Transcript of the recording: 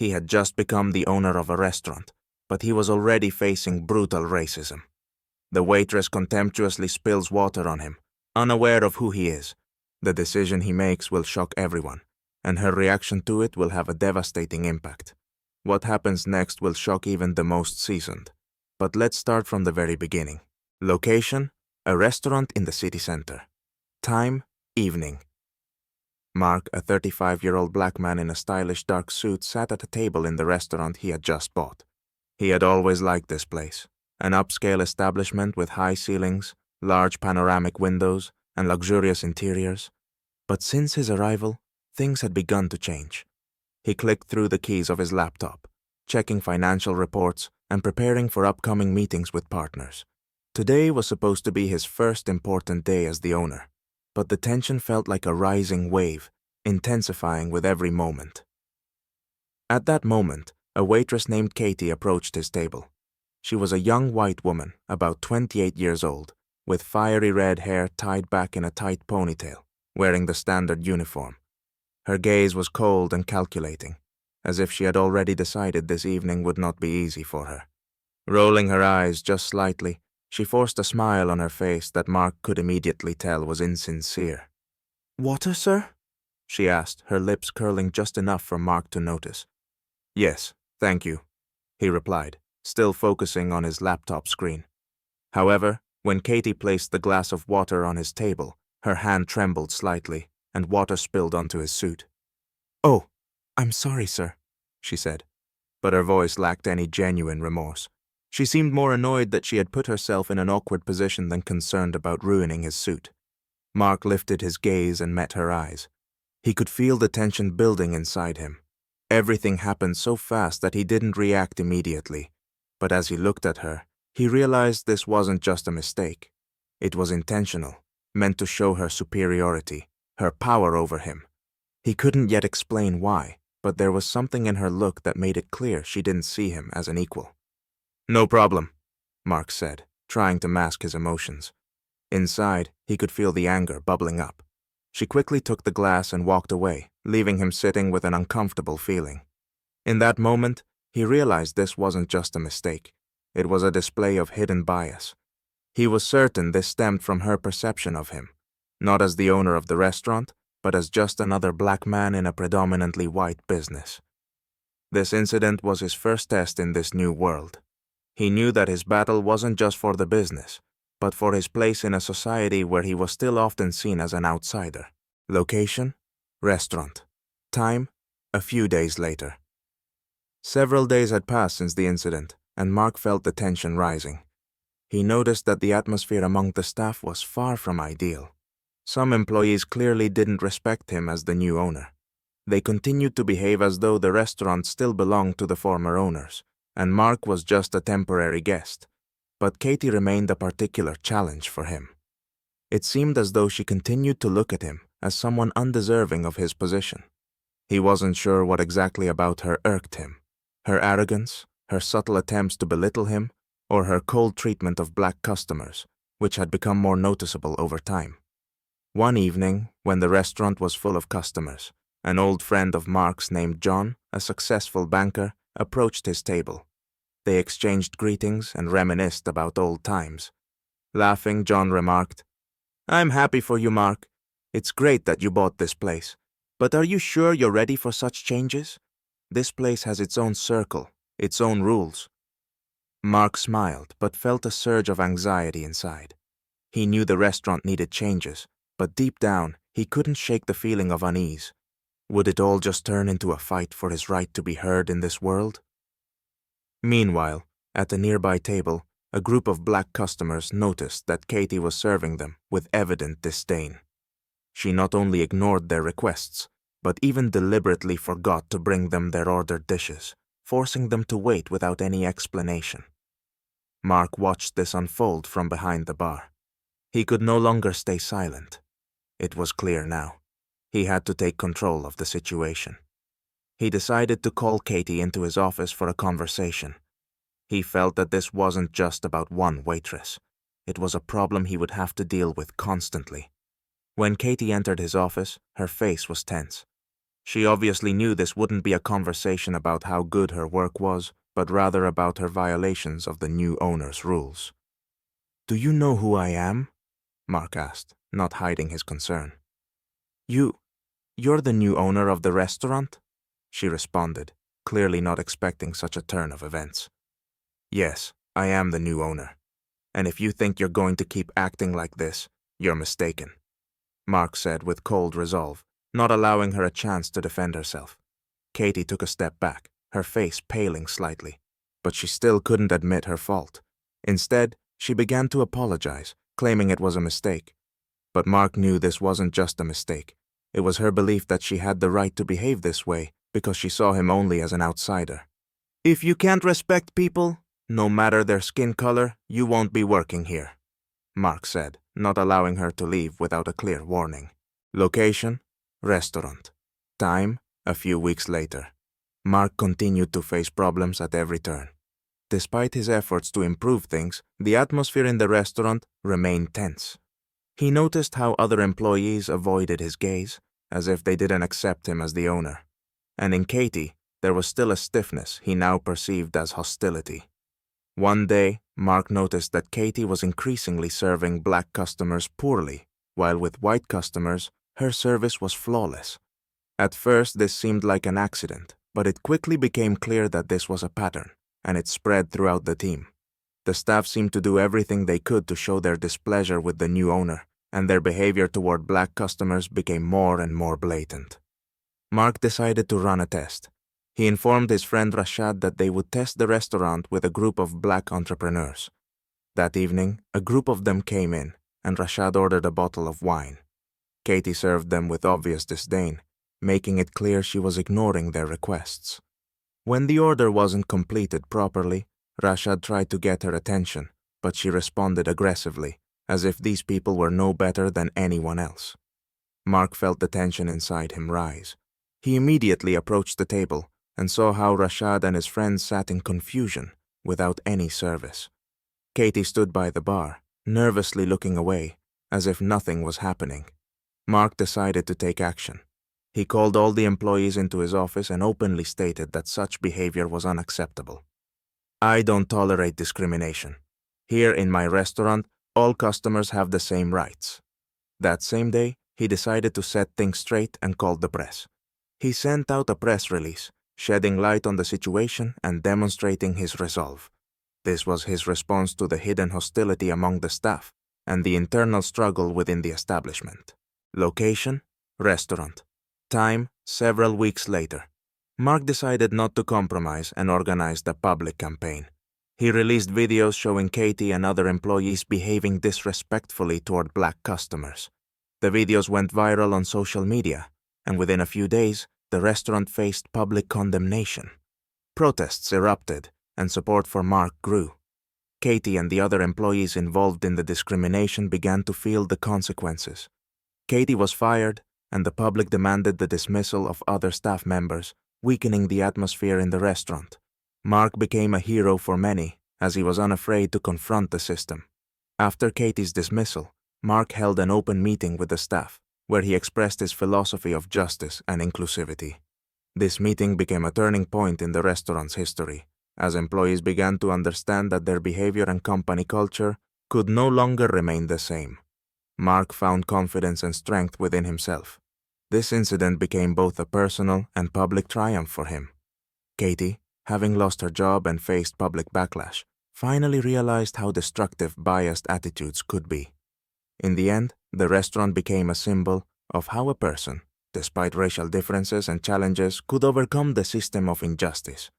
He had just become the owner of a restaurant, but he was already facing brutal racism. The waitress contemptuously spills water on him, unaware of who he is. The decision he makes will shock everyone, and her reaction to it will have a devastating impact. What happens next will shock even the most seasoned. But let's start from the very beginning. Location: a restaurant in the city center. Time: evening. Mark, a 35-year-old black man in a stylish dark suit, sat at a table in the restaurant he had just bought. He had always liked this place, an upscale establishment with high ceilings, large panoramic windows, and luxurious interiors. But since his arrival, things had begun to change. He clicked through the keys of his laptop, checking financial reports and preparing for upcoming meetings with partners. Today was supposed to be his first important day as the owner, but the tension felt like a rising wave, intensifying with every moment. At that moment, a waitress named Katie approached his table. She was a young white woman, about 28 years old, with fiery red hair tied back in a tight ponytail, wearing the standard uniform. Her gaze was cold and calculating, as if she had already decided this evening would not be easy for her. Rolling her eyes just slightly, she forced a smile on her face that Mark could immediately tell was insincere. "Water, sir?" she asked, her lips curling just enough for Mark to notice. "Yes, thank you," he replied, still focusing on his laptop screen. However, when Katie placed the glass of water on his table, her hand trembled slightly, and water spilled onto his suit. "Oh, I'm sorry, sir," she said, but her voice lacked any genuine remorse. She seemed more annoyed that she had put herself in an awkward position than concerned about ruining his suit. Mark lifted his gaze and met her eyes. He could feel the tension building inside him. Everything happened so fast that he didn't react immediately, but as he looked at her, he realized this wasn't just a mistake. It was intentional, meant to show her superiority, her power over him. He couldn't yet explain why, but there was something in her look that made it clear she didn't see him as an equal. "No problem," Mark said, trying to mask his emotions. Inside, he could feel the anger bubbling up. She quickly took the glass and walked away, leaving him sitting with an uncomfortable feeling. In that moment, he realized this wasn't just a mistake. It was a display of hidden bias. He was certain this stemmed from her perception of him, not as the owner of the restaurant, but as just another black man in a predominantly white business. This incident was his first test in this new world. He knew that his battle wasn't just for the business, but for his place in a society where he was still often seen as an outsider. Location: restaurant. Time: a few days later. Several days had passed since the incident, and Mark felt the tension rising. He noticed that the atmosphere among the staff was far from ideal. Some employees clearly didn't respect him as the new owner. They continued to behave as though the restaurant still belonged to the former owners, and Mark was just a temporary guest. But Katie remained a particular challenge for him. It seemed as though she continued to look at him as someone undeserving of his position. He wasn't sure what exactly about her irked him: her arrogance, her subtle attempts to belittle him, or her cold treatment of black customers, which had become more noticeable over time. One evening, when the restaurant was full of customers, an old friend of Mark's named John, a successful banker, approached his table. They exchanged greetings and reminisced about old times. Laughing, John remarked, "I'm happy for you, Mark. It's great that you bought this place. But are you sure you're ready for such changes? This place has its own circle, its own rules." Mark smiled, but felt a surge of anxiety inside. He knew the restaurant needed changes, but deep down, he couldn't shake the feeling of unease. Would it all just turn into a fight for his right to be heard in this world? Meanwhile, at a nearby table, a group of black customers noticed that Katie was serving them with evident disdain. She not only ignored their requests, but even deliberately forgot to bring them their ordered dishes, forcing them to wait without any explanation. Mark watched this unfold from behind the bar. He could no longer stay silent. It was clear now. He had to take control of the situation. He decided to call Katie into his office for a conversation. He felt that this wasn't just about one waitress. It was a problem he would have to deal with constantly. When Katie entered his office, her face was tense. She obviously knew this wouldn't be a conversation about how good her work was, but rather about her violations of the new owner's rules. "Do you know who I am?" Mark asked, not hiding his concern. You're the new owner of the restaurant?" she responded, clearly not expecting such a turn of events. "Yes, I am the new owner. And if you think you're going to keep acting like this, you're mistaken," Mark said with cold resolve, not allowing her a chance to defend herself. Katie took a step back, her face paling slightly, but she still couldn't admit her fault. Instead, she began to apologize, claiming it was a mistake. But Mark knew this wasn't just a mistake. It was her belief that she had the right to behave this way because she saw him only as an outsider. "If you can't respect people, no matter their skin color, you won't be working here," Mark said, not allowing her to leave without a clear warning. Location: restaurant. Time: a few weeks later. Mark continued to face problems at every turn. Despite his efforts to improve things, the atmosphere in the restaurant remained tense. He noticed how other employees avoided his gaze, as if they didn't accept him as the owner. And in Katie, there was still a stiffness he now perceived as hostility. One day, Mark noticed that Katie was increasingly serving black customers poorly, while with white customers, her service was flawless. At first, this seemed like an accident, but it quickly became clear that this was a pattern, and it spread throughout the team. The staff seemed to do everything they could to show their displeasure with the new owner, and their behavior toward black customers became more and more blatant. Mark decided to run a test. He informed his friend Rashad that they would test the restaurant with a group of black entrepreneurs. That evening, a group of them came in, and Rashad ordered a bottle of wine. Katie served them with obvious disdain, making it clear she was ignoring their requests. When the order wasn't completed properly, Rashad tried to get her attention, but she responded aggressively, as if these people were no better than anyone else. Mark felt the tension inside him rise. He immediately approached the table and saw how Rashad and his friends sat in confusion, without any service. Katie stood by the bar, nervously looking away, as if nothing was happening. Mark decided to take action. He called all the employees into his office and openly stated that such behavior was unacceptable. "I don't tolerate discrimination. Here in my restaurant, all customers have the same rights." That same day, he decided to set things straight and called the press. He sent out a press release, shedding light on the situation and demonstrating his resolve. This was his response to the hidden hostility among the staff and the internal struggle within the establishment. Location: restaurant. Time: several weeks later. Mark decided not to compromise and organized a public campaign. He released videos showing Katie and other employees behaving disrespectfully toward black customers. The videos went viral on social media, and within a few days, the restaurant faced public condemnation. Protests erupted, and support for Mark grew. Katie and the other employees involved in the discrimination began to feel the consequences. Katie was fired, and the public demanded the dismissal of other staff members, weakening the atmosphere in the restaurant. Mark became a hero for many, as he was unafraid to confront the system. After Katie's dismissal, Mark held an open meeting with the staff, where he expressed his philosophy of justice and inclusivity. This meeting became a turning point in the restaurant's history, as employees began to understand that their behavior and company culture could no longer remain the same. Mark found confidence and strength within himself. This incident became both a personal and public triumph for him. Katie, having lost her job and faced public backlash, finally realized how destructive biased attitudes could be. In the end, the restaurant became a symbol of how a person, despite racial differences and challenges, could overcome the system of injustice